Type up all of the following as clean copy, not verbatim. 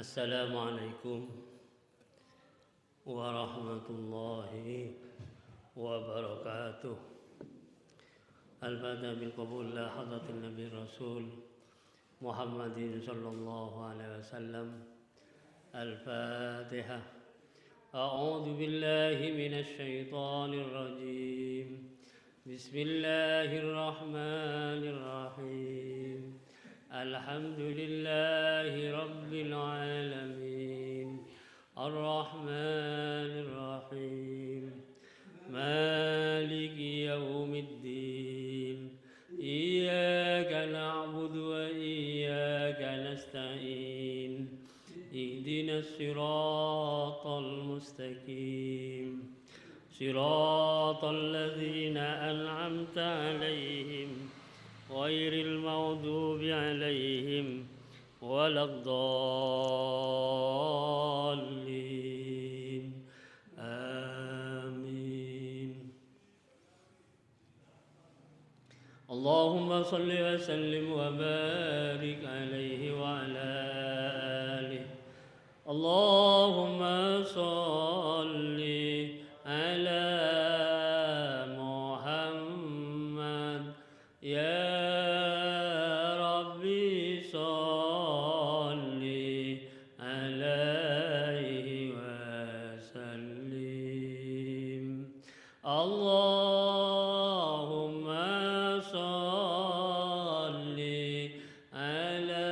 Assalamualaikum warahmatullahi wabarakatuh. Al-Fatiha bil qabul la hadratin Nabi Rasul Muhammadin sallallahu alaihi wasallam. Al-Fatiha. A'udzu billahi minasy syaithanir rajim. Bismillahirrahmanirrahim. Alhamdulillahi rabbil alamin. Ar-Rahmanir Rahim. Maliki yaumiddin. Iyyaka na'budu wa iyyaka nasta'in. Ihdinas siratal mustaqim. Siratal ladzina an'amta 'alaihim ghairil maghdubi 'alaihim waladdallin. Amin. Allahumma salli wa sallim wa barik 'alaihi wa 'ala alihi. Allahumma salli 'ala Muhammad ya Rabbi salli 'alaihi wa sallim. Allahumma salli 'ala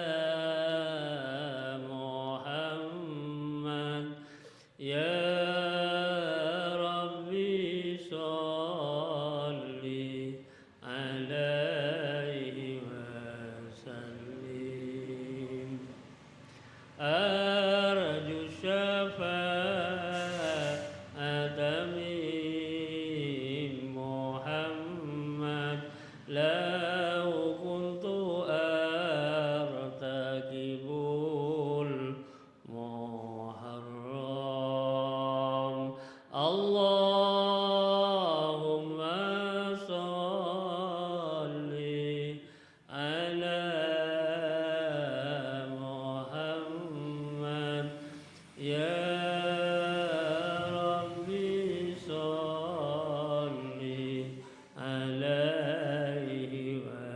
Muhammad ya Rabbi salli 'alaihi wa sallim. Arju syafa'ata min Muhammad law kuntu artakibul muharram. Allahumma salli 'ala Muhammad ya Rabbi salli 'alaihi wa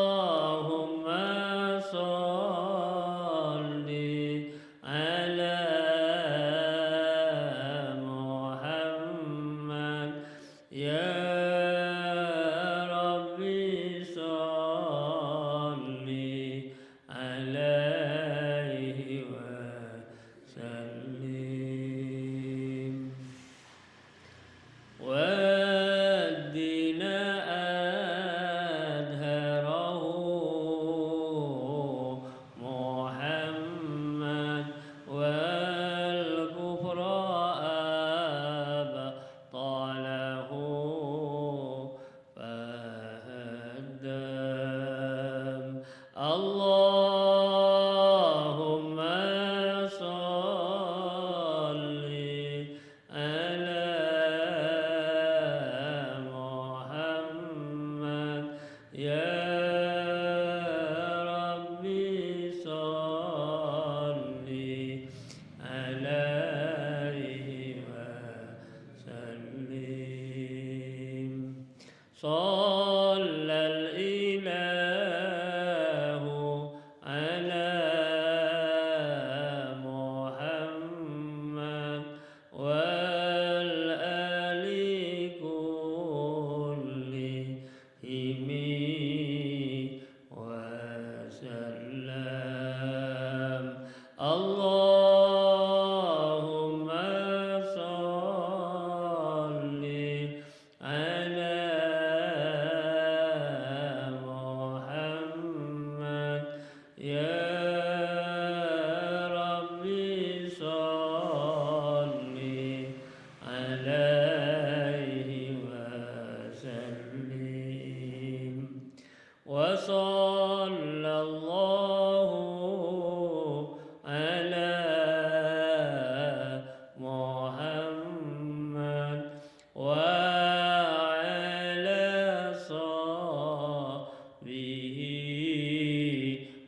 Allahumma salli ala Muhammad ya Rabbi salli alaihi wa sallim والدين أدهره محمد والكفر أبطله فهدم اللهم صل على محمد يا ربي صل عليه وسلم صلى الإله على محمد والآل كلهم وسلم اللهم صل على محمد يا ربي صل عليه وسلم وصلى الله على محمد وعلى صحبه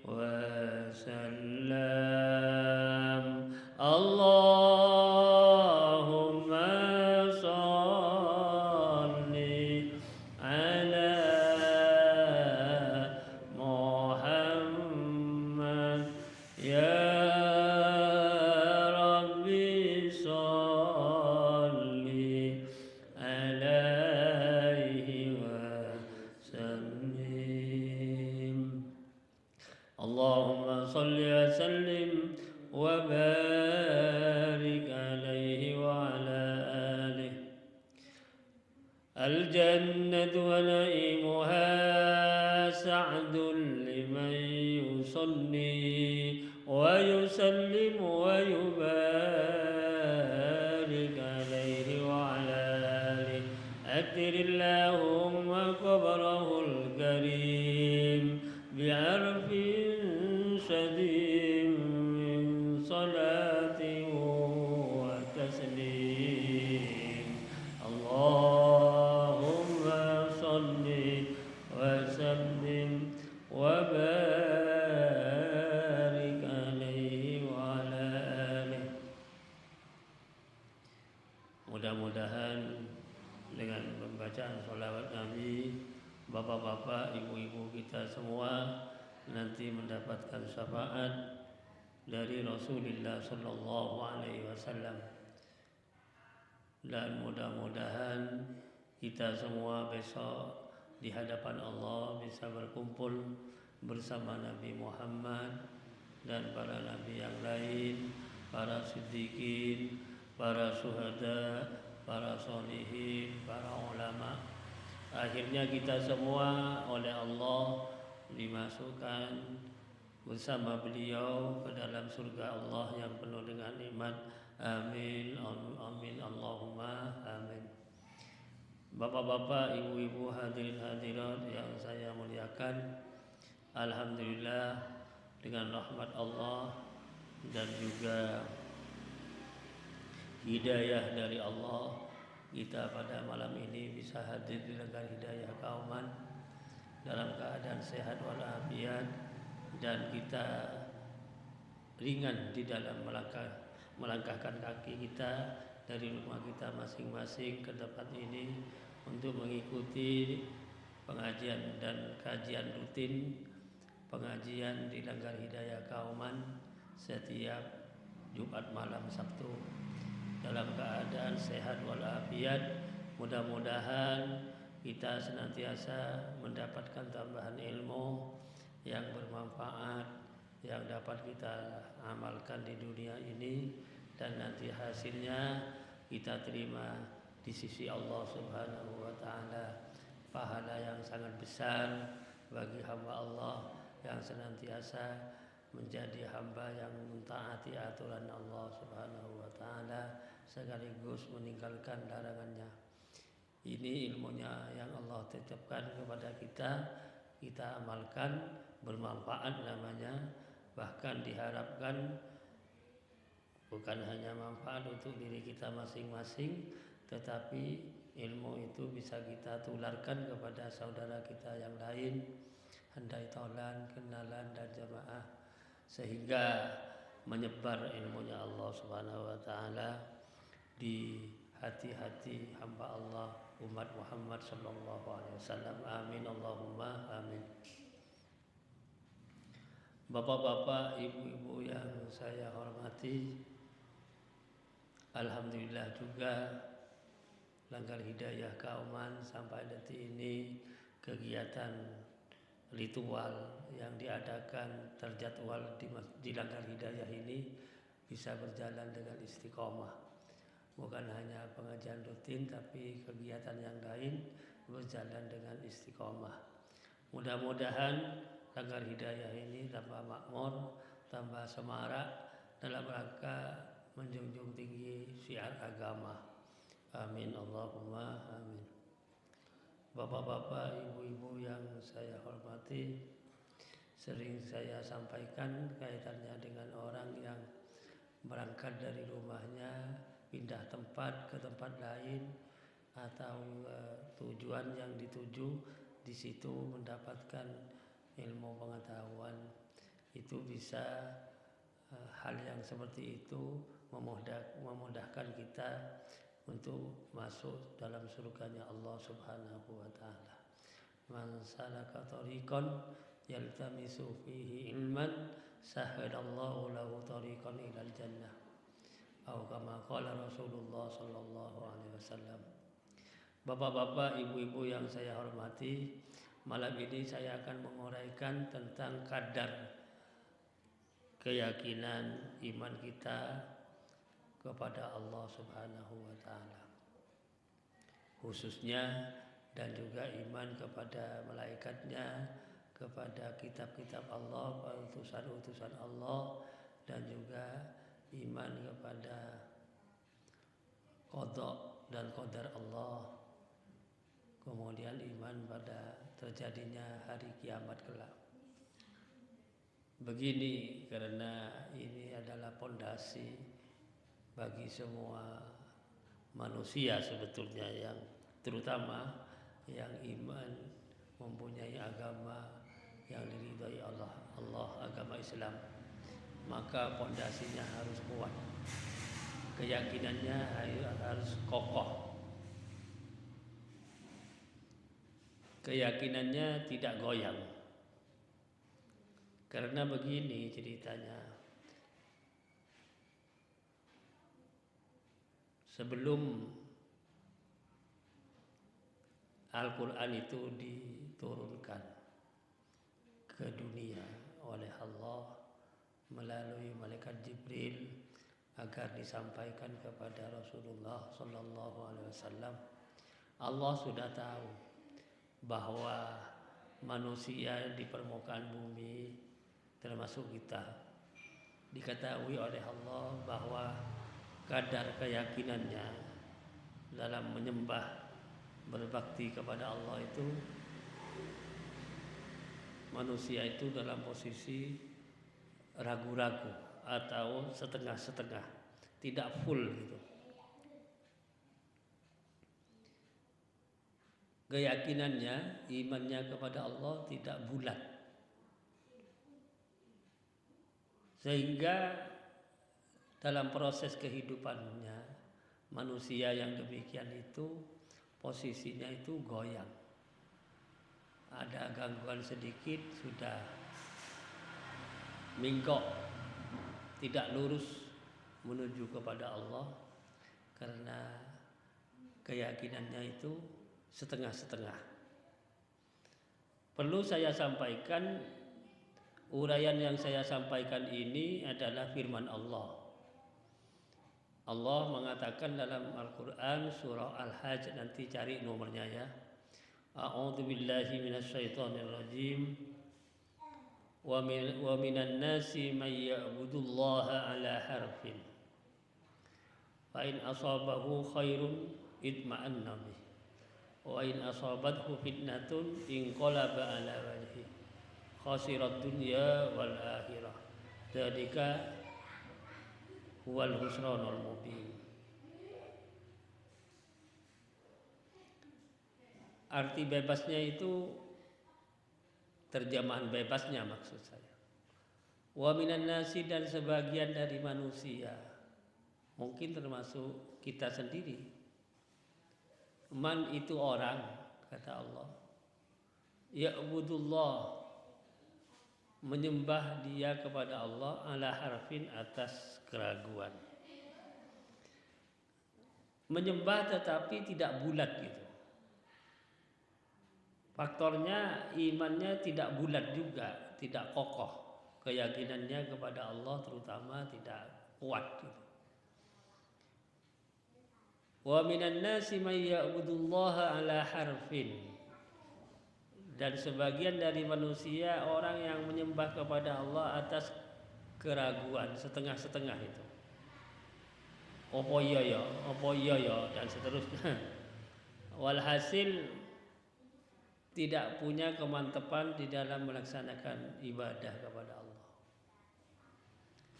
وسلم اللهم صل على محمد يا ربي صل عليه وسلم اللهم صل وسلم وبارك عليه وعلى آله الجنة ونعيمها سعد لمن يصلي ويسلم ويبارك عليه وعلى آله أكثر اللهم قبره الكريم بعرف شديد من صلاة وتسليم اللهم صل وسلم وبارك عليه وعلى آله. Mudah-mudahan dengan pembacaan sholawat Nabi, bapak-bapak, ibu-ibu kita semua nanti mendapatkan syafaat dari Rasulullah Sallallahu Alaihi Wasallam, dan mudah-mudahan kita semua besok di hadapan Allah bisa berkumpul bersama Nabi Muhammad dan para nabi yang lain, para siddiqin, para syuhada, para sholihin, para ulama. Akhirnya kita semua oleh Allah dimasukkan bersama beliau ke dalam surga Allah yang penuh dengan nikmat. Amin, amin, Allahumma amin. Bapak-bapak, ibu-ibu, hadirin hadirat yang saya muliakan, alhamdulillah dengan rahmat Allah dan juga hidayah dari Allah, kita pada malam ini bisa hadir di negara hidayah kauman dalam keadaan sehat walafiat, dan kita ringan di dalam melangkahkan kaki kita dari rumah kita masing-masing ke tempat ini untuk mengikuti pengajian dan kajian rutin pengajian di Langgar Hidayah Kauman setiap Jumat malam Sabtu dalam keadaan sehat walafiat. Mudah-mudahan kita senantiasa mendapatkan tambahan ilmu yang bermanfaat yang dapat kita amalkan di dunia ini dan nanti hasilnya kita terima di sisi Allah Subhanahu wa taala, pahala yang sangat besar bagi hamba Allah yang senantiasa menjadi hamba yang mentaati aturan Allah Subhanahu wa taala sekaligus meninggalkan larangannya. Ini ilmunya yang Allah tetapkan kepada kita amalkan, bermanfaat namanya, bahkan diharapkan bukan hanya manfaat untuk diri kita masing-masing, tetapi ilmu itu bisa kita tularkan kepada saudara kita yang lain, handai tolan, kenalan dan jamaah, sehingga menyebar ilmunya Allah Subhanahu wa taala di hati-hati hamba Allah umat Muhammad sallallahu alaihi wasallam. Amin Allahumma amin. Bapak-bapak, ibu-ibu yang saya hormati, alhamdulillah juga Langgar Hidayah Kauman sampai detik ini kegiatan ritual yang diadakan terjadwal di Langgar Hidayah ini bisa berjalan dengan istiqomah. Bukan hanya pengajian rutin tapi kegiatan yang lain berjalan dengan istiqomah. Mudah-mudahan Langgar Hidayah ini tambah makmur, tambah semarak dalam rangka menjunjung tinggi syiar agama. Amin Allahumma amin. Bapak-bapak, ibu-ibu yang saya hormati, sering saya sampaikan kaitannya dengan orang yang berangkat dari rumahnya pindah tempat ke tempat lain atau tujuan yang dituju di situ mendapatkan ilmu pengetahuan. Itu bisa hal yang seperti itu memudahkan kita untuk masuk dalam surganya Allah Subhanahu wa taala. Man salaka tariqan yaltamisu fihi ilman sahhalallahu lahu tariqan ilal jannah. Atau kama qala Rasulullah sallallahu alaihi wasallam. Bapak-bapak, ibu-ibu yang saya hormati, malam ini saya akan menguraikan tentang kadar keyakinan iman kita kepada Allah Subhanahu wa taala. Khususnya dan juga iman kepada malaikatnya, kepada kitab-kitab Allah, utusan-utusan Allah, dan juga iman kepada qada dan qadar Allah. Kemudian iman pada terjadinya hari kiamat kelak. Begini, karena ini adalah pondasi bagi semua manusia sebetulnya, yang terutama yang iman mempunyai agama yang diridhai Allah agama Islam, maka pondasinya harus kuat, keyakinannya harus kokoh, keyakinannya tidak goyang. Karena begini ceritanya, sebelum Al-Quran itu diturunkan ke dunia oleh Allah melalui malaikat Jibril agar disampaikan kepada Rasulullah sallallahu alaihi wasallam, Allah sudah tahu bahwa manusia di permukaan bumi termasuk kita diketahui oleh Allah bahwa kadar keyakinannya dalam menyembah berbakti kepada Allah itu, manusia itu dalam posisi ragu-ragu atau setengah-setengah, tidak full gitu. Keyakinannya, imannya kepada Allah tidak bulat, sehingga dalam proses kehidupannya manusia yang demikian itu posisinya itu goyang. ada gangguan sedikit sudah mingkok, tidak lurus menuju kepada Allah karena keyakinannya itu setengah-setengah. Perlu saya sampaikan, uraian yang saya sampaikan ini adalah firman Allah. Allah mengatakan dalam Al-Quran surah Al-Hajj, nanti cari nomornya ya. A'udzu billahi minasyaitonir rajim. Wa minan nasi may ya'budullaha ala harfin. Fa in asabahu khairun itma'anna bih. Wa in asabathu fitnatun inqalaba ala wajhi. Khasirat dunya wal akhirah. Dzalika huwal husranul mubin. Arti bebasnya itu terjemahan bebasnya maksud saya. Wa minan nasi, dan sebagian dari manusia, mungkin termasuk kita sendiri. Man itu orang, kata Allah. Ya'budullah, menyembah dia kepada Allah ala harfin, atas keraguan. Menyembah tetapi tidak bulat gitu. Faktornya imannya tidak bulat juga, tidak kokoh. Keyakinannya kepada Allah terutama tidak kuat gitu. Wa minan nasi may ya'budullaha ala harfin, dan sebagian dari manusia orang yang menyembah kepada Allah atas keraguan, setengah-setengah itu. Apa iya ya, dan seterusnya. Walhasil tidak punya kemantapan di dalam melaksanakan ibadah kepada Allah.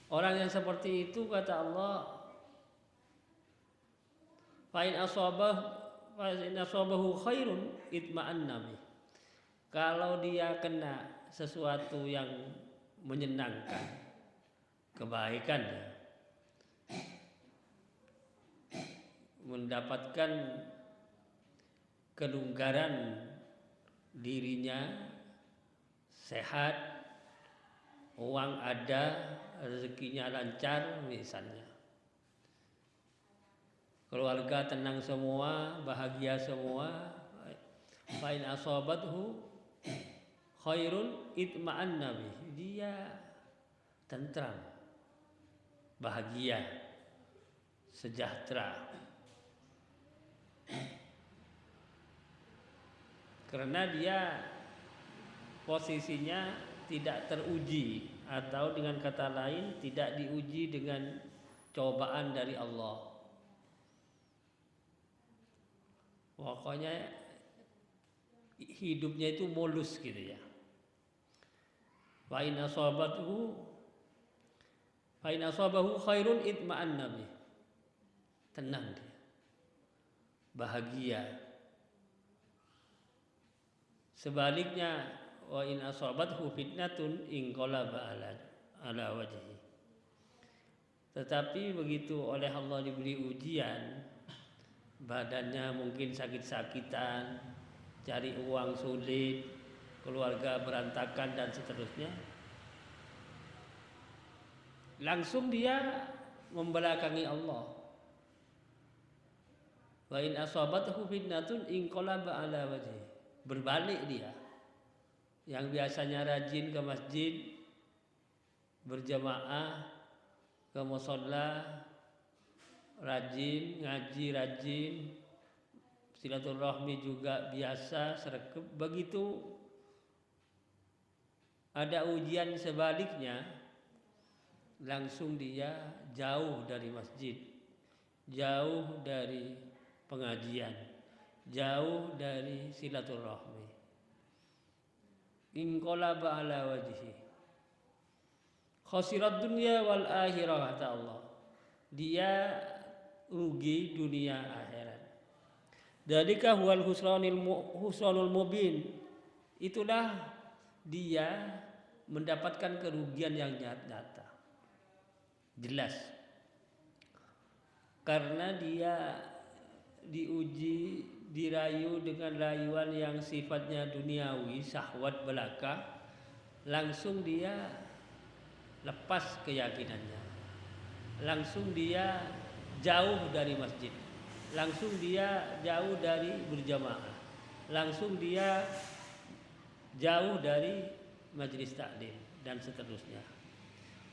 Orang yang seperti itu, kata Allah, fa in asabahu khairun itma'anna bih. Kalau dia kena sesuatu yang menyenangkan, kebaikan, mendapatkan kelonggaran dirinya, sehat, uang ada, rezekinya lancar misalnya, keluarga tenang semua, bahagia semua, fa in asabathu khairun itma'anna bih, dia tentram, bahagia, sejahtera. Karena dia posisinya tidak teruji, atau dengan kata lain tidak diuji dengan cobaan dari Allah. Pokoknya hidupnya itu mulus gitu ya. Fa in asabahu khairun itma'anna bih, tenang dia, bahagia. Sebaliknya, wa in asabathu fitnatun inqalaba ala wajhi. Tetapi begitu oleh Allah diberi ujian, badannya mungkin sakit-sakitan, cari uang sulit, keluarga berantakan dan seterusnya, langsung dia membelakangi Allah. Wa in asabathu fitnatun inqalaba ala wajhi. Berbalik dia, yang biasanya rajin ke masjid, berjamaah, ke musholla, rajin ngaji, rajin silaturahmi juga biasa, sregep. Begitu ada ujian sebaliknya, langsung dia jauh dari masjid, jauh dari pengajian, jauh dari silaturahmi. Inqalaba ala wajhi. Khasirat dunya wal akhirah, kata Allah. Dia rugi dunia akhirat. Dzalika huwal husranul mubin. Itulah dia mendapatkan kerugian yang nyata, jelas. Karena dia diuji dirayu dengan rayuan yang sifatnya duniawi, syahwat belaka, langsung dia lepas keyakinannya, langsung dia jauh dari masjid, langsung dia jauh dari berjamaah, langsung dia jauh dari majelis taklim dan seterusnya.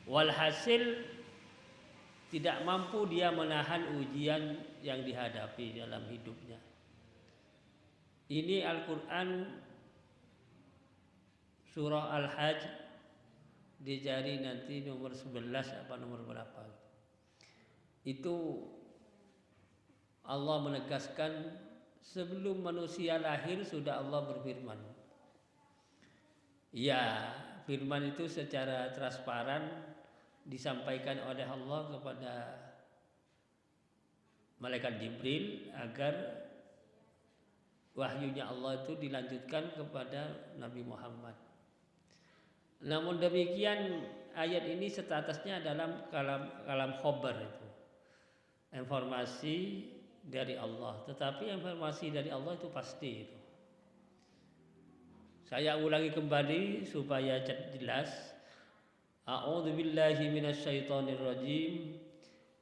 Walhasil tidak mampu dia menahan ujian yang dihadapi dalam hidupnya. Ini Al-Quran surah Al-Hajj, dicari nanti nomor 11 apa nomor berapa. Itu Allah menegaskan sebelum manusia lahir sudah Allah berfirman. Ya, firman itu secara transparan disampaikan oleh Allah kepada malaikat Jibril agar wahyunya Allah itu dilanjutkan kepada Nabi Muhammad. Namun demikian ayat ini statusnya dalam kalam khobar itu, informasi dari Allah. Tetapi informasi dari Allah itu pasti itu. Saya ulangi kembali supaya jelas. A'udzu billahi minasyaitonir rajim.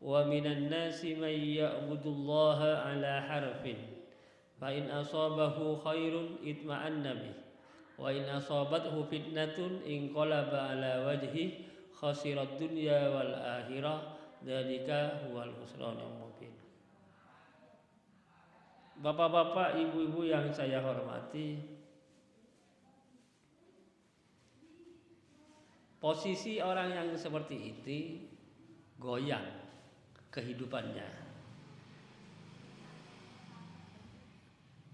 Wa minan nasi may ya'budullaha ala harfin. Fa in asabahu khairun itma'anna bih. Wa in asabathu fitnatun inqalaba ala wajhi khasirat dunya wal akhirah. Dzalika huwal khusranul mubin. Bapak-bapak, ibu-ibu yang saya hormati, posisi orang yang seperti itu goyang kehidupannya,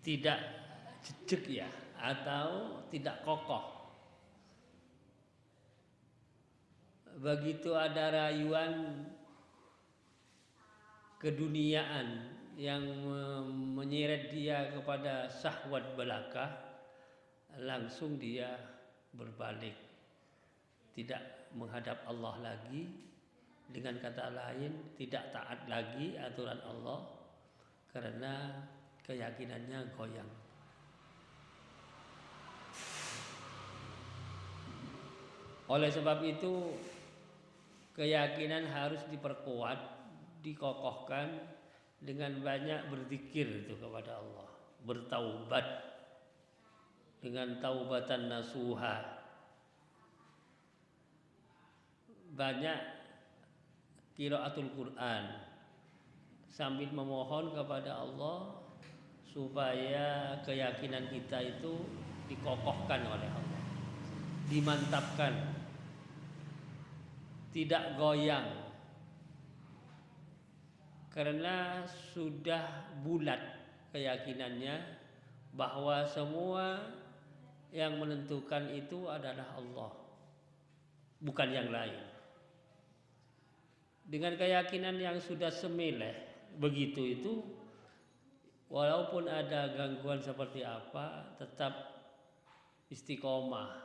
tidak jejak ya, atau tidak kokoh. Begitu ada rayuan keduniaan yang menyeret dia kepada syahwat belaka, langsung dia berbalik, tidak menghadap Allah lagi. Dengan kata lain, tidak taat lagi aturan Allah karena keyakinannya goyang. Oleh sebab itu, keyakinan harus diperkuat, dikokohkan dengan banyak berzikir itu kepada Allah, bertaubat dengan taubatan nasuha, banyak qiraatul Quran sambil memohon kepada Allah supaya keyakinan kita itu dikokohkan oleh Allah, dimantapkan, tidak goyang, karena sudah bulat keyakinannya bahwa semua yang menentukan itu adalah Allah, bukan yang lain. Dengan keyakinan yang sudah semileh begitu itu, walaupun ada gangguan seperti apa, tetap istiqomah.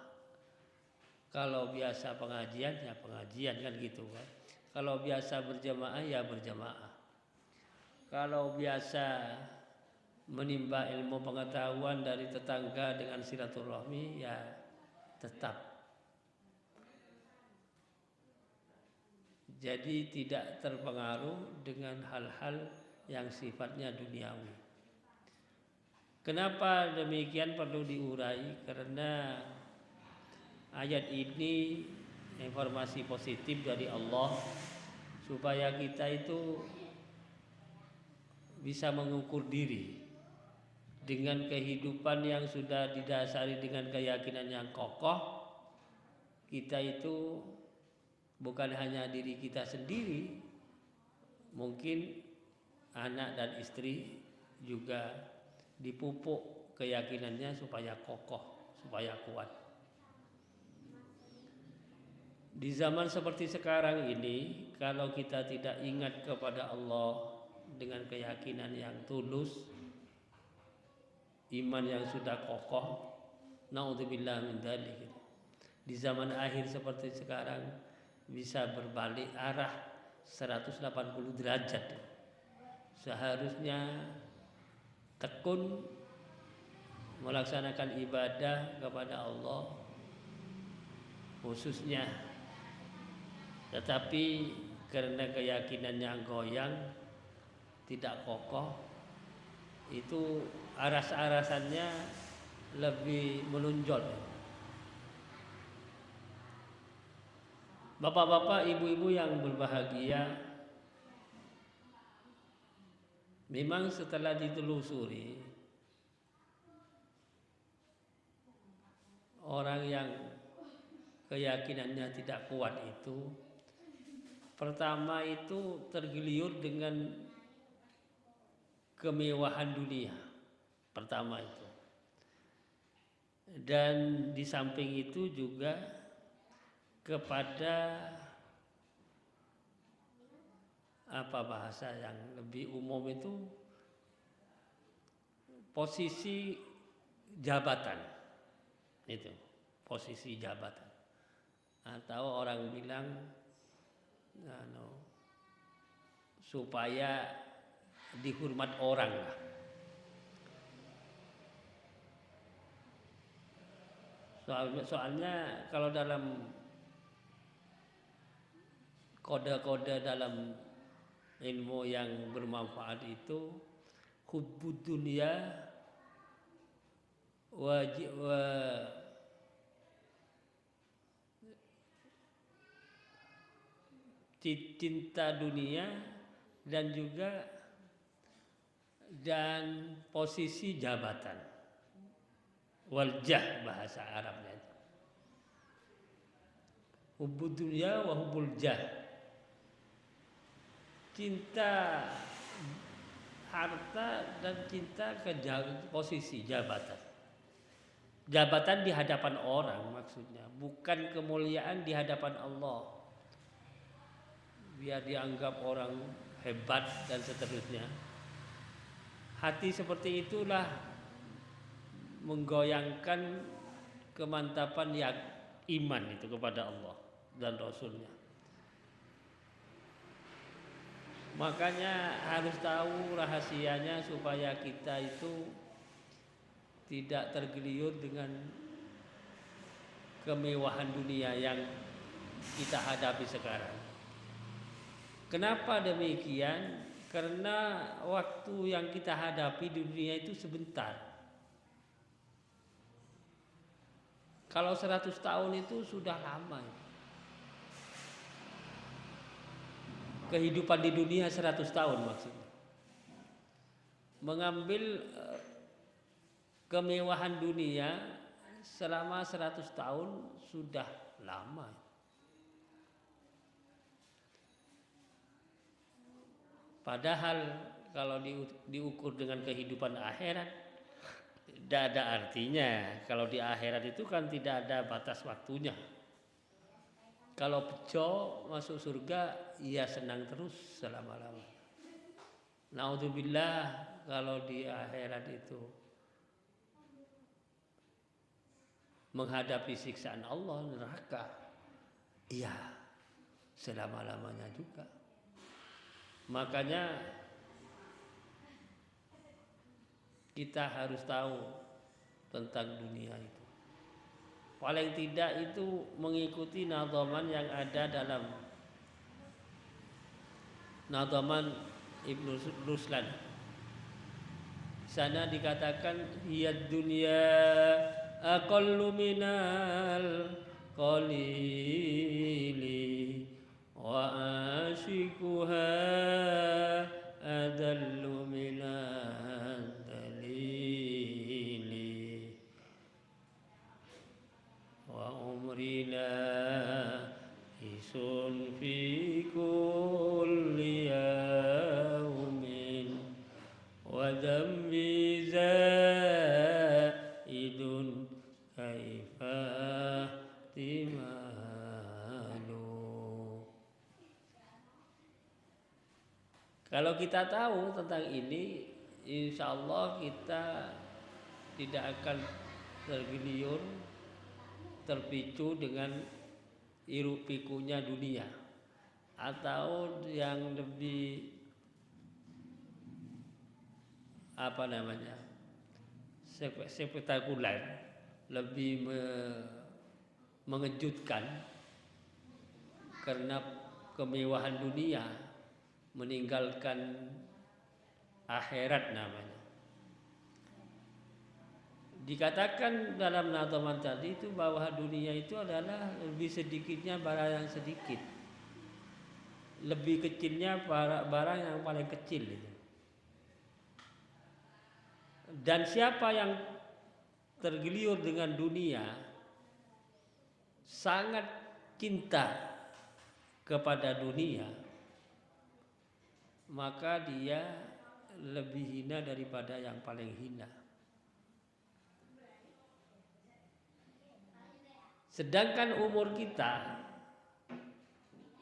Kalau biasa pengajian ya pengajian, kan gitu kan. Kalau biasa berjamaah ya berjamaah. Kalau biasa menimba ilmu pengetahuan dari tetangga dengan silaturahmi ya tetap. Jadi tidak terpengaruh dengan hal-hal yang sifatnya duniawi. Kenapa demikian perlu diurai? Karena ayat ini informasi positif dari Allah supaya kita itu bisa mengukur diri dengan kehidupan yang sudah didasari dengan keyakinan yang kokoh. Kita itu bukan hanya diri kita sendiri, mungkin anak dan istri juga dipupuk keyakinannya supaya kokoh, supaya kuat. Di zaman seperti sekarang ini, kalau kita tidak ingat kepada Allah dengan keyakinan yang tulus, iman yang sudah kokoh, naudzubillah min dzalik, di zaman akhir seperti sekarang bisa berbalik arah 180 derajat. Seharusnya tekun melaksanakan ibadah kepada Allah khususnya, tetapi karena keyakinannya goyang, tidak kokoh, itu aras-arasannya lebih menonjol. Bapak-bapak, ibu-ibu yang berbahagia, memang setelah ditelusuri, orang yang keyakinannya tidak kuat itu, pertama itu tergiur dengan kemewahan dunia, pertama itu. Dan di samping itu juga kepada apa bahasa yang lebih umum itu posisi jabatan, itu posisi jabatan, atau orang bilang supaya dihormat orang lah. Soalnya kalau dalam kode-kode dalam ilmu yang bermanfaat itu hubbud dunya wa cinta dunia dan juga posisi jabatan, waljah bahasa Arabnya, hubbud dunya wa hubbul jah, cinta harta dan cinta ke posisi jabatan. Jabatan di hadapan orang maksudnya, bukan kemuliaan di hadapan Allah, biar dianggap orang hebat dan seterusnya. Hati seperti itulah menggoyangkan kemantapan yang iman itu kepada Allah dan Rasulnya. Makanya harus tahu rahasianya supaya kita itu tidak tergeliur dengan kemewahan dunia yang kita hadapi sekarang. Kenapa demikian? Karena waktu yang kita hadapi di dunia itu sebentar. Kalau 100 tahun itu sudah lama. Kehidupan di dunia 100 tahun maksudnya. Mengambil kemewahan dunia selama 100 tahun sudah lama. Padahal kalau diukur dengan kehidupan akhirat, tidak ada artinya. Kalau di akhirat itu kan tidak ada batas waktunya. Kalau bejo masuk surga, ia senang terus selama-lama. Naudzubillah kalau di akhirat itu menghadapi siksaan Allah, neraka, iya selama-lamanya juga. Makanya kita harus tahu tentang dunia itu. Paling tidak itu mengikuti nadhaman yang ada dalam nadhaman Ibnu Ruslan. Sana dikatakan hiyad dunya aqallu minal qalili wa ashikuha adallu minad dalili wa umrina isun fi kulli yawmin wa dhambi zaidun kaifa timalu. Kalau kita tahu tentang ini, insya Allah kita tidak akan tergiur, terpicu dengan hiruk pikunya dunia, atau yang lebih spektakuler, lebih mengejutkan karena kemewahan dunia meninggalkan akhirat namanya. Dikatakan dalam Nazaman tadi itu bahwa dunia itu adalah lebih sedikitnya barang yang sedikit, lebih kecilnya barang yang paling kecil itu. Dan siapa yang tergiur dengan dunia, sangat cinta kepada dunia, maka dia lebih hina daripada yang paling hina. Sedangkan umur kita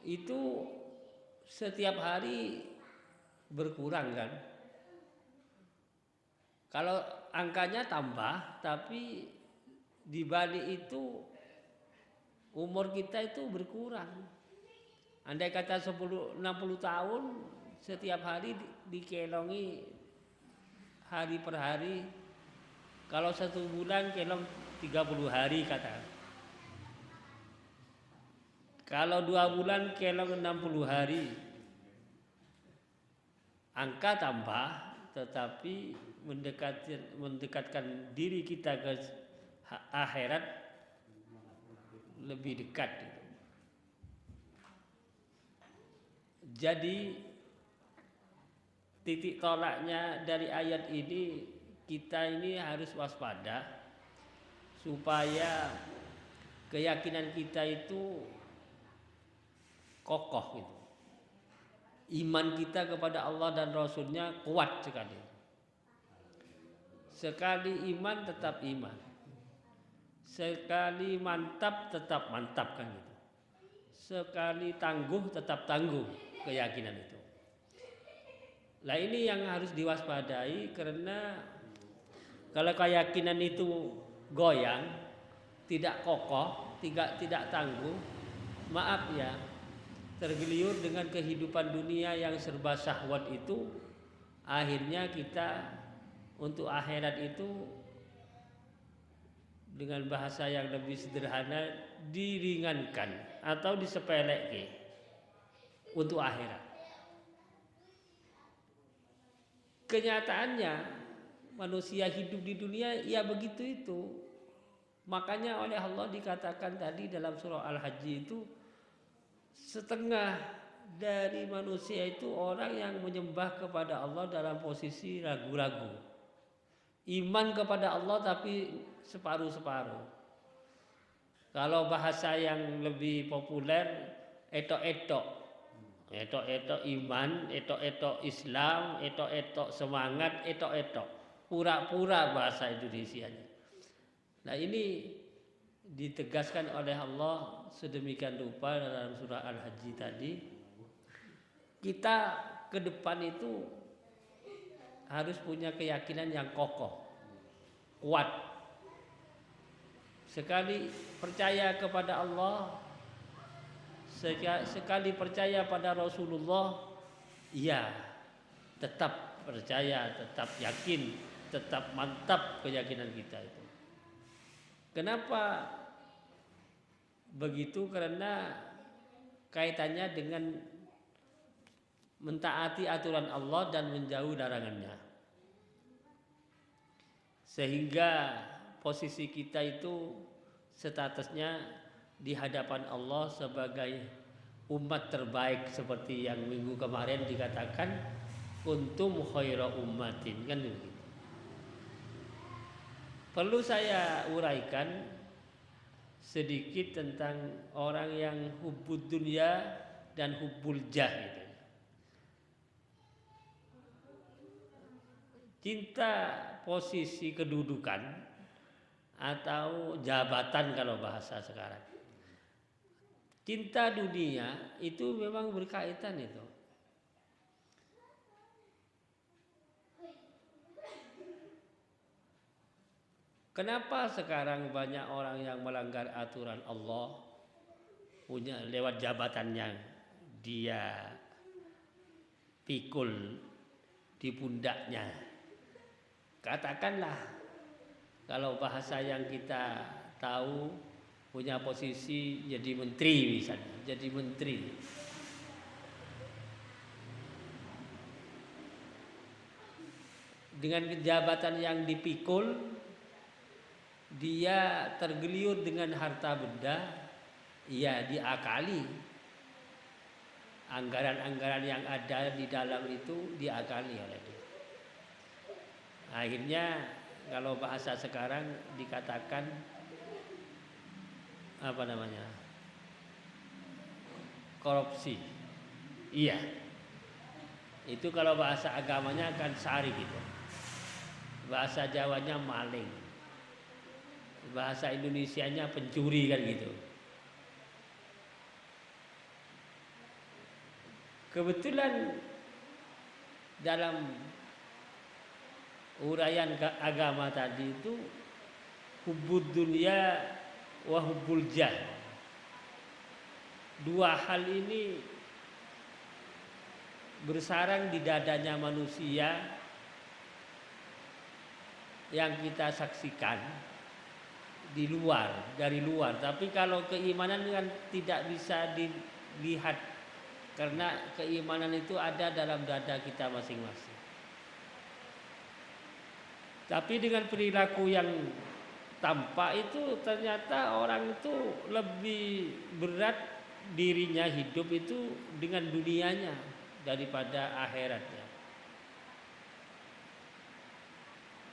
itu setiap hari berkurang kan. Kalau angkanya tambah, tapi di balik itu umur kita itu berkurang. Andai kata 60 tahun, setiap hari dikelongi hari per hari. Kalau 1 bulan kelong 30 hari kata. Kalau 2 bulan kelong 60 hari. Angka tambah, tetapi mendekatkan diri kita ke akhirat lebih dekat. Jadi titik tolaknya dari ayat ini, kita ini harus waspada supaya keyakinan kita itu kokoh gitu. Iman kita kepada Allah dan Rasulnya kuat sekali. Sekali iman tetap iman, sekali mantap tetap mantap kan gitu. Sekali tangguh tetap tangguh keyakinan itu. Nah ini yang harus diwaspadai, karena kalau keyakinan itu goyang, tidak kokoh, tidak tangguh, maaf ya, tergiur dengan kehidupan dunia yang serba syahwat itu, akhirnya kita untuk akhirat itu dengan bahasa yang lebih sederhana diringankan atau disepelekan untuk akhirat. Kenyataannya manusia hidup di dunia ya begitu itu. Makanya oleh Allah dikatakan tadi dalam surah Al-Hajj itu, setengah dari manusia itu orang yang menyembah kepada Allah dalam posisi ragu-ragu. Iman kepada Allah tapi separuh-separuh. Kalau bahasa yang lebih populer, etok-etok. Etok-etok iman, etok-etok Islam, etok-etok semangat, etok-etok. Pura-pura bahasa Indonesianya. Nah ini ditegaskan oleh Allah sedemikian rupa dalam surah Al-Hajj tadi. Kita ke depan itu harus punya keyakinan yang kokoh, kuat. Sekali percaya kepada Allah, sekali percaya pada Rasulullah, ya tetap percaya, tetap yakin, tetap mantap keyakinan kita itu. Kenapa begitu? Karena kaitannya dengan mentaati aturan Allah dan menjauh larangannya, sehingga posisi kita itu statusnya di hadapan Allah sebagai umat terbaik, seperti yang minggu kemarin dikatakan kuntum khaira ummatin, kan begitu. Perlu saya uraikan sedikit tentang orang yang hubbud dunya dan hubbul jah itu. Cinta posisi kedudukan atau jabatan kalau bahasa sekarang. Cinta dunia itu memang berkaitan itu. Kenapa sekarang banyak orang yang melanggar aturan Allah, punya lewat jabatannya dia pikul di pundaknya, Katakanlah kalau bahasa yang kita tahu, punya posisi jadi menteri misalnya, jadi menteri. Dengan jabatan yang dipikul, dia tergeliur dengan harta benda, ya diakali. Anggaran-anggaran yang ada di dalam itu diakali oleh dia. Akhirnya kalau bahasa sekarang dikatakan apa namanya? Korupsi. Iya. Itu kalau bahasa agamanya kan syari gitu. Bahasa Jawanya maling. Bahasa Indonesianya pencuri kan gitu. Kebetulan dalam uraian agama tadi itu hubbud dunya wa hubbul jah. Dua hal ini bersarang di dadanya manusia yang kita saksikan dari luar. Tapi kalau keimanan kan tidak bisa dilihat, karena keimanan itu ada dalam dada kita masing-masing. Tapi dengan perilaku yang tampak itu ternyata orang itu lebih berat dirinya hidup itu dengan dunianya daripada akhiratnya.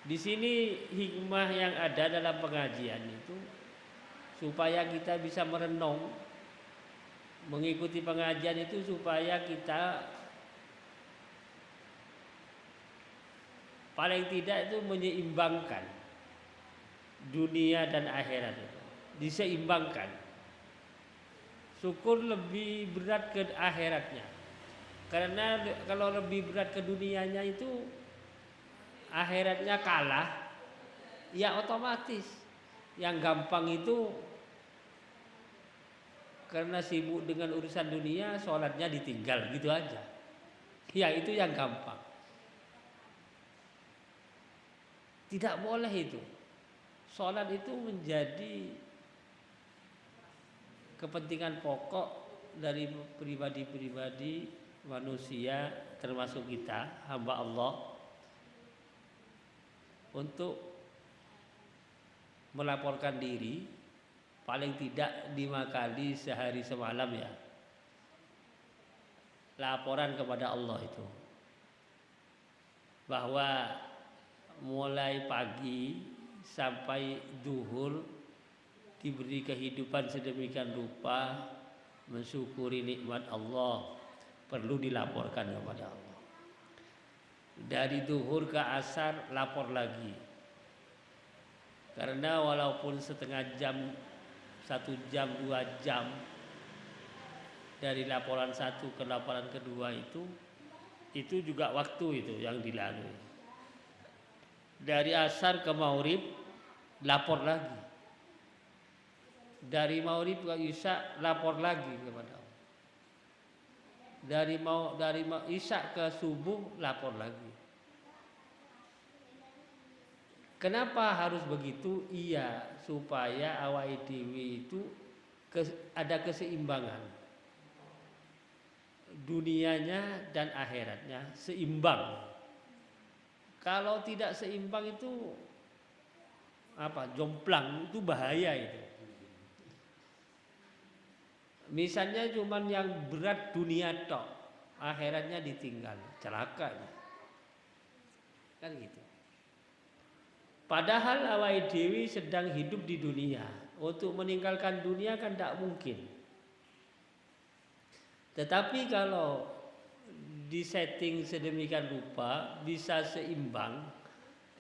Di sini hikmah yang ada dalam pengajian itu supaya kita bisa merenung, mengikuti pengajian itu supaya kita paling tidak itu menyeimbangkan dunia dan akhirat itu. Diseimbangkan. Syukur lebih berat ke akhiratnya. Karena kalau lebih berat ke dunianya itu akhiratnya kalah, ya otomatis yang gampang itu karena sibuk dengan urusan dunia, sholatnya ditinggal gitu aja. Ya itu yang gampang. Tidak boleh itu. Sholat itu menjadi kepentingan pokok dari pribadi-pribadi manusia, termasuk kita, hamba Allah, untuk melaporkan diri paling tidak 5 kali sehari semalam ya. Laporan kepada Allah itu bahwa mulai pagi sampai duhur diberi kehidupan sedemikian rupa, mensyukuri nikmat Allah, perlu dilaporkan kepada Allah. Dari duhur ke asar lapor lagi. Karena walaupun setengah jam, 1 jam, 2 jam dari laporan satu ke laporan kedua itu juga waktu itu yang dilalui. Dari asar ke maghrib lapor lagi. Dari maghrib ke isya lapor lagi kepada Allah. Dari isya ke subuh lapor lagi. Kenapa harus begitu? Iya, supaya awake dhewe itu ada keseimbangan. Dunianya dan akhiratnya seimbang. Kalau tidak seimbang itu jomplang, itu bahaya itu. Misalnya cuman yang berat dunia tok, akhiratnya ditinggal, celaka. Kan gitu. Padahal awake dhewe sedang hidup di dunia. Untuk meninggalkan dunia kan tidak mungkin. Tetapi kalau disetting sedemikian rupa bisa seimbang,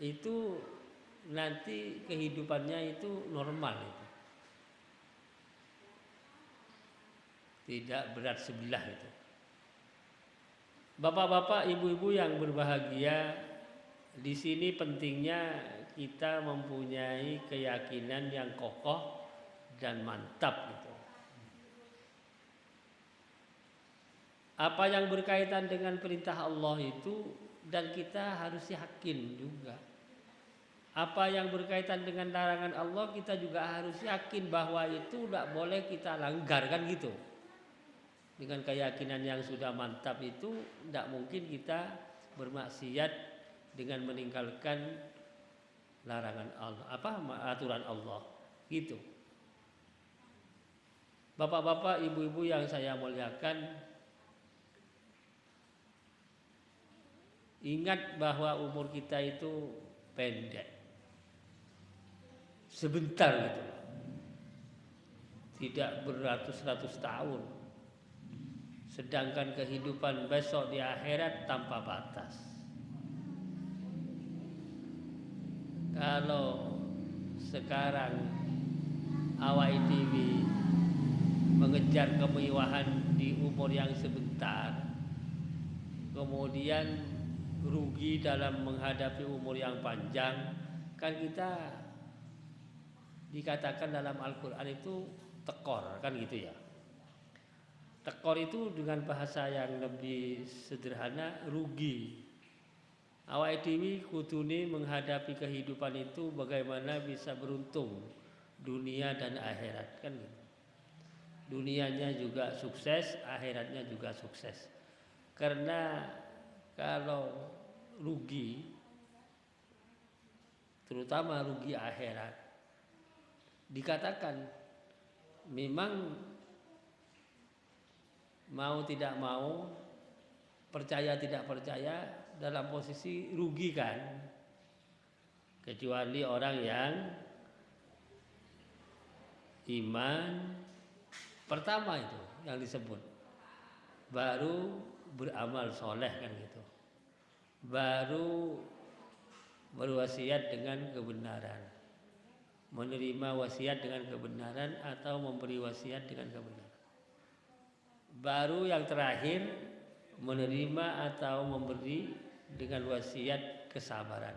itu nanti kehidupannya itu normal itu. Tidak berat sebelah itu. Bapak-bapak, ibu-ibu yang berbahagia, di sini pentingnya kita mempunyai keyakinan yang kokoh dan mantap gitu. Apa yang berkaitan dengan perintah Allah itu, dan kita harus yakin juga Apa yang berkaitan dengan larangan Allah kita juga harus yakin bahwa itu tidak boleh kita langgar, kan gitu. Dengan keyakinan yang sudah mantap itu tidak mungkin kita bermaksiat dengan meninggalkan larangan Allah, aturan Allah, gitu. Bapak-bapak, ibu-ibu yang saya muliakan, ingat bahwa umur kita itu pendek. Sebentar gitu. Tidak beratus-ratus tahun. Sedangkan kehidupan besok di akhirat tanpa batas. Kalau sekarang awake dhewe mengejar kemewahan di umur yang sebentar, kemudian rugi dalam menghadapi umur yang panjang, kan kita dikatakan dalam Al-Quran itu tekor, kan gitu ya. Tekor itu dengan bahasa yang lebih sederhana rugi. Awake dhewe kudune menghadapi kehidupan itu bagaimana bisa beruntung dunia dan akhirat, kan gitu. Dunianya juga sukses, akhiratnya juga sukses. Karena kalau rugi, terutama rugi akhirat, dikatakan memang mau tidak mau, percaya tidak percaya dalam posisi rugi kan, kecuali orang yang iman pertama itu yang disebut, baru beramal soleh, kan gitu, baru berwasiat dengan kebenaran, menerima wasiat dengan kebenaran atau memberi wasiat dengan kebenaran. Baru yang terakhir menerima atau memberi dengan wasiat kesabaran.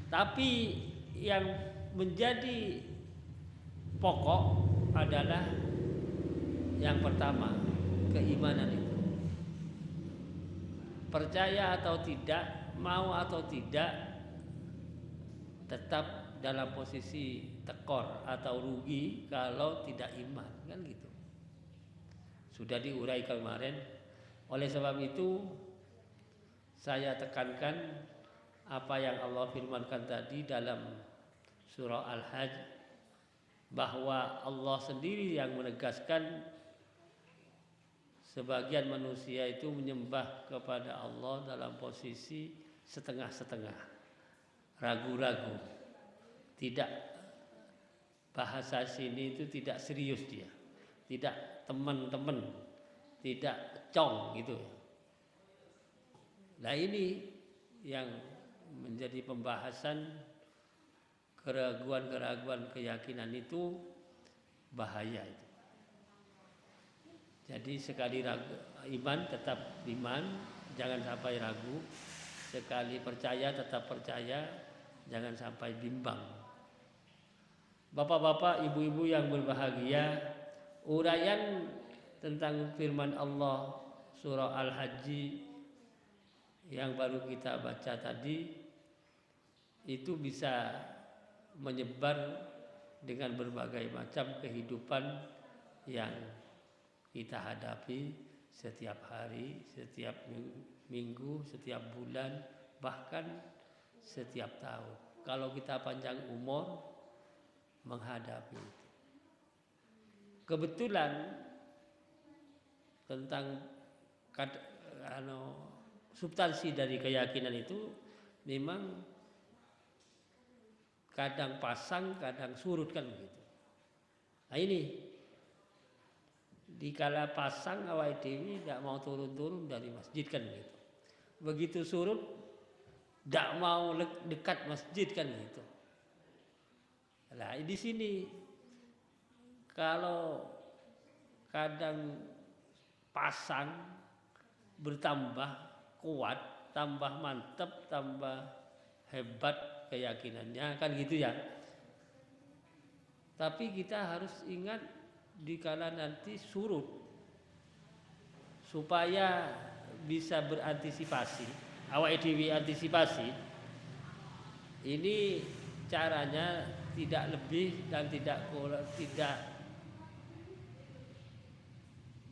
Tapi yang menjadi pokok adalah yang pertama, keimanan itu. Percaya atau tidak, mau atau tidak, tetap dalam posisi tekor atau rugi kalau tidak iman, kan gitu. Sudah diurai kemarin. Oleh sebab itu saya tekankan apa yang Allah firmankan tadi dalam surah Al-Hajj, bahwa Allah sendiri yang menegaskan sebagian manusia itu menyembah kepada Allah dalam posisi setengah-setengah, ragu-ragu. Tidak, bahasa sini itu tidak serius dia, tidak teman-teman, tidak cong gitu. Nah ini yang menjadi pembahasan, keraguan-keraguan keyakinan itu bahaya itu. Jadi sekali ragu, iman tetap iman, jangan sampai ragu. Sekali percaya tetap percaya, jangan sampai bimbang. Bapak-bapak, ibu-ibu yang berbahagia, uraian tentang firman Allah surah Al-Hajj yang baru kita baca tadi itu bisa menyebar dengan berbagai macam kehidupan yang kita hadapi setiap hari, setiap minggu, setiap bulan, bahkan setiap tahun. Kalau kita panjang umur menghadapi itu. Kebetulan tentang substansi dari keyakinan itu memang kadang pasang, kadang surut, kan begitu. Nah ini dikala pasang awake dhewe tidak mau turun-turun dari masjid, kan begitu. Begitu surut tidak mau dekat masjid, kan gitu. Nah di sini kalau kadang pasang bertambah kuat, tambah mantap, tambah hebat keyakinannya, kan gitu ya. Tapi kita harus ingat dikala nanti surut, supaya bisa berantisipasi, awake dhewe antisipasi Ini caranya tidak lebih dan tidak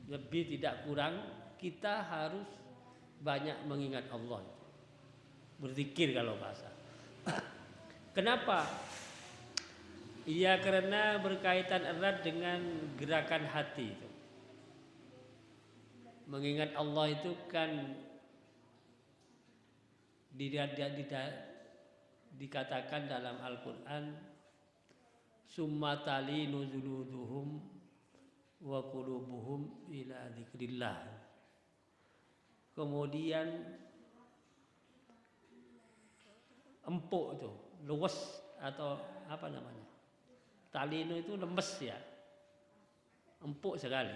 lebih tidak kurang, kita harus banyak mengingat Allah. Berzikir kalau bahasa. Kenapa? Iya, karena berkaitan erat dengan gerakan hati itu. Mengingat Allah itu kan dikatakan dalam Al-Quran, summa talinu juluduhum wa qulubuhum ila dzikrillah. Kemudian empuk itu, luwes atau apa namanya? Talinu itu lemes ya. Empuk sekali.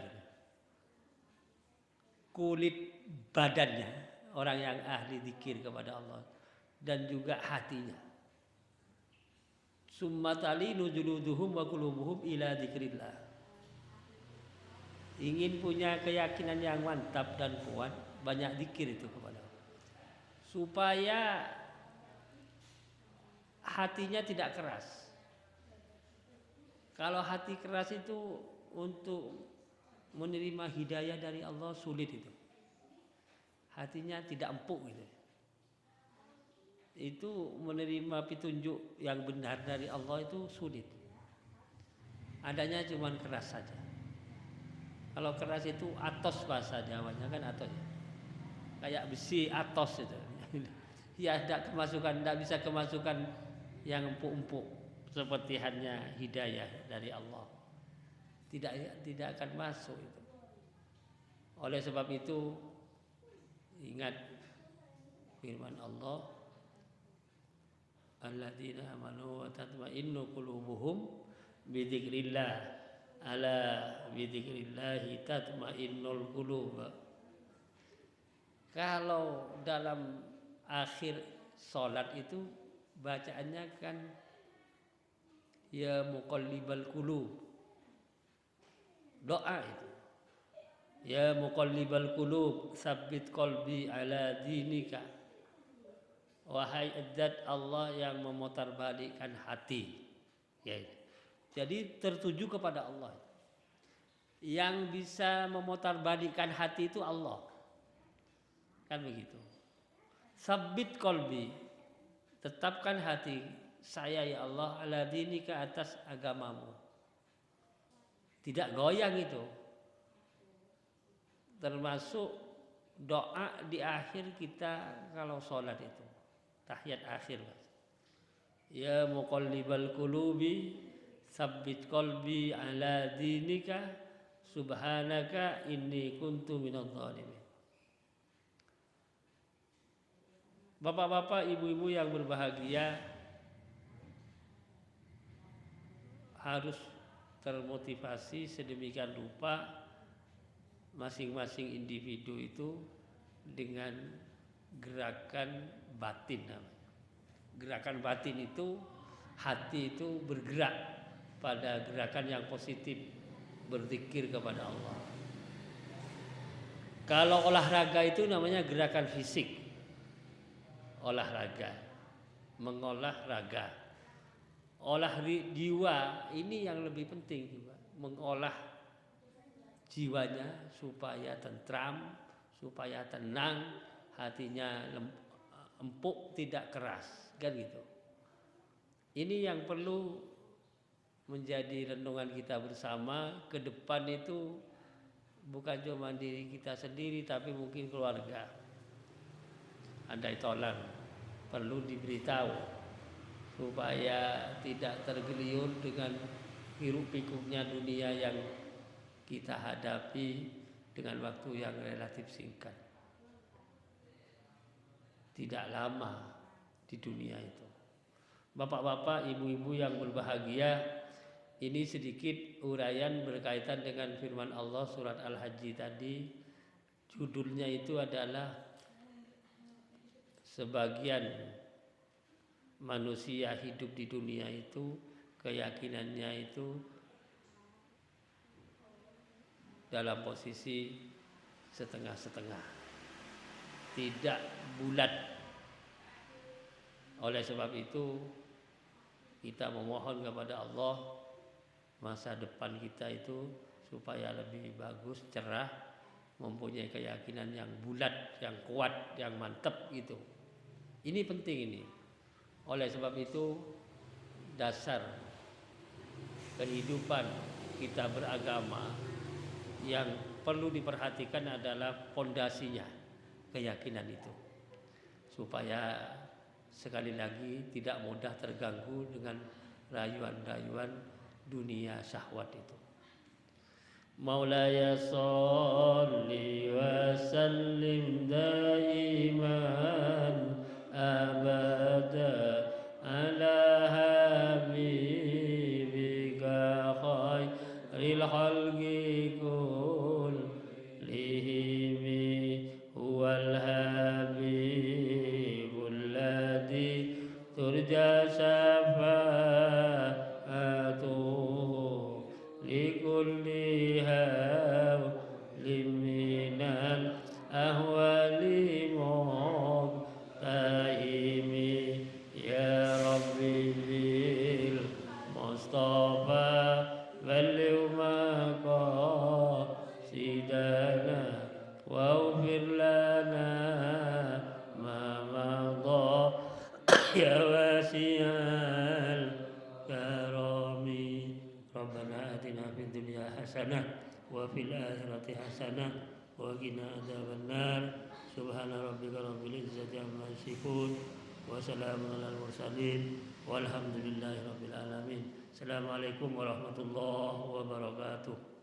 Kulit badannya orang yang ahli zikir kepada Allah dan juga hatinya. Summa talinu juluduhum wa qulubuhum ila dzikrillah. Ingin punya keyakinan yang mantap dan kuat, banyak zikir itu kepada Allah. Supaya hatinya tidak keras. Kalau hati keras itu untuk menerima hidayah dari Allah sulit itu. Hatinya tidak empuk gitu. Itu menerima petunjuk yang benar dari Allah itu sulit. Adanya cuma keras saja. Kalau keras itu atos bahasa Jawanya kan atos. Kayak besi atos itu. Ya tidak bisa kemasukan yang empuk-empuk seperti hanya hidayah dari Allah. Tidak akan masuk itu. Oleh sebab itu ingat firman Allah, alladzina amanu wa tatma'innu qulubuhum bi dzikrillah, ala bi dzikrillahi tatma'innul qulub. Kalau dalam akhir salat itu bacaannya kan ya muqallibal qulub, doa itu. Ya muqallibal qulub tsabbit qalbi ala dinika. Wahai zat Allah yang memutarbalikkan hati. Ya. Jadi tertuju kepada Allah. Yang bisa memutarbalikkan hati itu Allah. Kan begitu. Tsabbit qalbi, tetapkan hati saya ya Allah ala dinika, atas agamamu. Tidak goyang itu. Termasuk doa di akhir kita kalau sholat itu, tahiyat akhir. Ya muqallibal qulubi tsabbit qalbi ala dinika subhanaka inni kuntu minadh dhalimin. Bapak-bapak, ibu-ibu yang berbahagia, harus termotivasi sedemikian rupa masing-masing individu itu dengan gerakan batin namanya. Gerakan batin itu hati itu bergerak pada gerakan yang positif, berzikir kepada Allah. Kalau olahraga itu namanya gerakan fisik. Olahraga, mengolah raga. Olah jiwa ini yang lebih penting juga, mengolah jiwanya supaya tentram, supaya tenang, hatinya empuk, tidak keras, kan gitu. Ini yang perlu menjadi renungan kita bersama ke depan itu, bukan cuma diri kita sendiri tapi mungkin keluarga. Andai tolong perlu diberitahu supaya tidak tergeliur dengan hiruk pikuknya dunia yang kita hadapi dengan waktu yang relatif singkat. Tidak lama di dunia itu. Bapak-bapak, ibu-ibu yang berbahagia, ini sedikit uraian berkaitan dengan firman Allah surat Al-Hajj tadi. Judulnya itu adalah sebagian manusia hidup di dunia itu keyakinannya itu dalam posisi setengah-setengah, tidak bulat Oleh sebab itu kita memohon kepada Allah masa depan kita itu supaya lebih bagus, cerah, mempunyai keyakinan yang bulat, yang kuat, yang mantap gitu. Ini penting ini. Oleh sebab itu dasar kehidupan kita beragama yang perlu diperhatikan adalah pondasinya, keyakinan itu. Supaya sekali lagi tidak mudah terganggu dengan rayuan-rayuan dunia syahwat itu. Maulaya sholli wa sallim daiman abada ala habibika khairil khalqi kullihim huwal habibul ladzi turja syafa'atuhu likulli hawlim minal ahwali muqtahimi ya rabbi bil mustafa balligh maqasidana waghfir lana ma madha ya wasi'al karami. Rabbana atina fid dunya hasanah wa fil akhirati hasanah wa qina adzabannar. Subhana rabbika rabbil izzati amma yasifun wa salamun alal mursalin walhamdulillahi rabbil alamin. Assalamualaikum warahmatullahi wabarakatuh.